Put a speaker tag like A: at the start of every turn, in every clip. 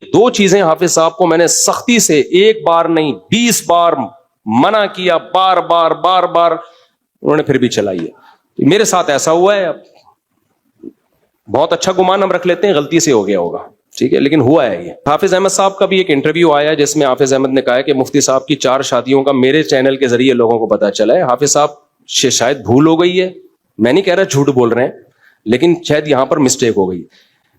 A: دو چیزیں حافظ صاحب کو میں نے سختی سے ایک بار نہیں 20 بار منع کیا، بار بار انہوں نے پھر بھی چلائی ہے. میرے ساتھ ایسا ہوا ہے. بہت اچھا گمان ہم رکھ لیتے ہیں غلطی سے ہو گیا ہوگا، ٹھیک ہے، لیکن ہوا ہے یہ. حافظ احمد صاحب کا بھی ایک انٹرویو آیا جس میں حافظ احمد نے کہا ہے کہ مفتی صاحب کی 4 شادیوں کا میرے چینل کے ذریعے لوگوں کو پتا چلا ہے. حافظ صاحب سے شاید بھول ہو گئی ہے، میں نہیں کہہ رہا جھوٹ بول رہے ہیں، لیکن شاید یہاں پر مسٹیک ہو گئی.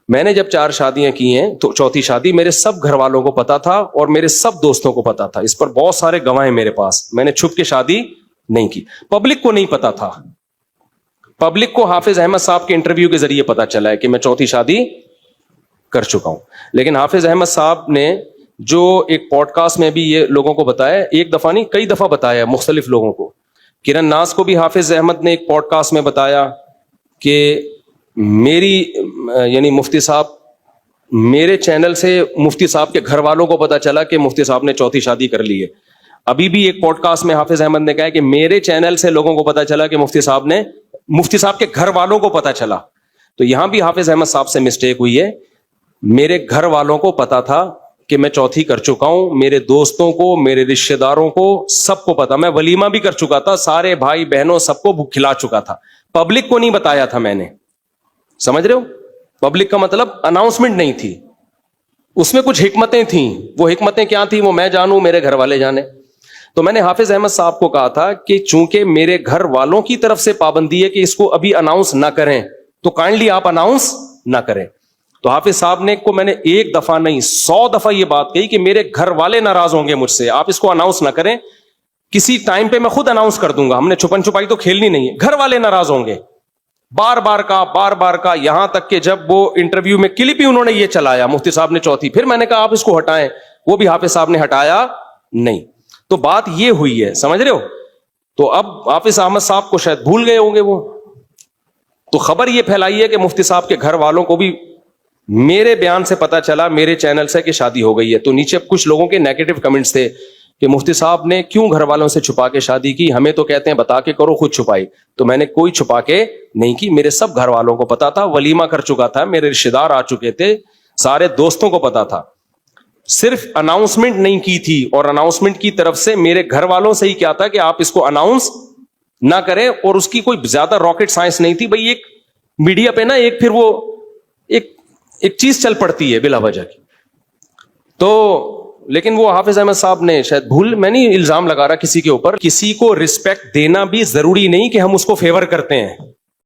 A: میں نے جب 4 شادیاں کی ہیں تو چوتھی شادی میرے سب گھر والوں کو پتا تھا اور میرے سب دوستوں کو پتا تھا. اس پر بہت سارے گواہ ہیں میرے پاس. میں نے چھپ کے شادی نہیں کی. پبلک کو نہیں پتا تھا. پبلک کو حافظ احمد صاحب کے انٹرویو کے ذریعے پتا چلا ہے کہ میں چوتھی شادی کر چکا ہوں. لیکن حافظ احمد صاحب نے جو ایک پوڈ کاسٹ میں بھی یہ لوگوں کو بتایا، ایک دفعہ نہیں کئی دفعہ بتایا مختلف لوگوں کو. کرن ناز کو بھی حافظ احمد نے ایک پوڈ کاسٹ میں بتایا کہ میری یعنی مفتی صاحب میرے چینل سے مفتی صاحب کے گھر والوں کو پتا چلا کہ مفتی صاحب نے چوتھی شادی کر لی ہے. ابھی بھی ایک پوڈ کاسٹ میں حافظ احمد نے کہا کہ میرے چینل سے لوگوں کو پتا چلا کہ مفتی صاحب کے گھر والوں کو پتا چلا. تو یہاں بھی حافظ احمد صاحب سے مسٹیک ہوئی ہے. میرے گھر والوں کو پتا تھا کہ میں چوتھی کر چکا ہوں، میرے دوستوں کو، میرے رشتہ داروں کو، سب کو پتا. میں ولیمہ بھی کر چکا تھا، سارے بھائی بہنوں سب کو کھلا چکا تھا. پبلک کو نہیں بتایا تھا میں نے. سمجھ رہے ہو؟ پبلک کا مطلب اناؤنسمنٹ نہیں تھی. اس میں کچھ حکمتیں تھیں. وہ حکمتیں کیا تھیں وہ میں جانوں، میرے گھر والے جانے. تو میں نے حافظ احمد صاحب کو کہا تھا کہ چونکہ میرے گھر والوں کی طرف سے پابندی ہے کہ اس کو ابھی اناؤنس نہ کریں، تو کائنڈلی آپ اناؤنس نہ کریں. تو حافظ صاحب نے کو میں نے ایک دفعہ نہیں 100 دفعہ یہ بات کہی کہ میرے گھر والے ناراض ہوں گے مجھ سے، آپ اس کو اناؤنس نہ کریں. کسی ٹائم پہ میں خود اناؤنس کر دوں گا. ہم نے چھپن چھپائی تو کھیلنی نہیں ہے. گھر والے ناراض ہوں گے. بار بار کا یہاں تک کہ جب وہ انٹرویو میں کلپ ہی انہوں نے یہ چلایا مفتی صاحب نے چوتھی، پھر میں نے کہا آپ اس کو ہٹائیں، وہ بھی حافظ صاحب نے ہٹایا نہیں. تو بات یہ ہوئی ہے، سمجھ رہے ہو؟ تو اب حافظ احمد صاحب کو شاید بھول گئے ہوں گے وہ. تو خبر یہ پھیلائی ہے کہ مفتی صاحب کے گھر والوں کو بھی میرے بیان سے پتا چلا میرے چینل سے کہ شادی ہو گئی ہے. تو نیچے کچھ لوگوں کے نیگیٹو کمنٹس تھے کہ مفتی صاحب نے کیوں گھر والوں سے چھپا کے شادی کی، ہمیں تو کہتے ہیں بتا کے کرو، خود چھپائی. تو میں نے کوئی چھپا کے نہیں کی. میرے سب گھر والوں کو پتا تھا. ولیمہ کر چکا تھا، میرے رشتہ دار آ چکے تھے، سارے دوستوں کو پتا تھا. صرف اناؤنسمنٹ نہیں کی تھی، اور اناؤنسمنٹ کی طرف سے میرے گھر والوں سے ہی کیا تھا کہ آپ اس کو اناؤنس نہ کریں. اور اس کی کوئی زیادہ راکٹ سائنس نہیں تھی بھائی. ایک میڈیا پہ نا ایک پھر وہ ایک چیز چل پڑتی ہے بلا وجہ کی. تو لیکن وہ حافظ احمد صاحب نے شاید بھول، میں نہیں الزام لگا رہا کسی کے اوپر. کسی کو رسپیکٹ دینا بھی ضروری نہیں کہ ہم اس کو فیور کرتے ہیں.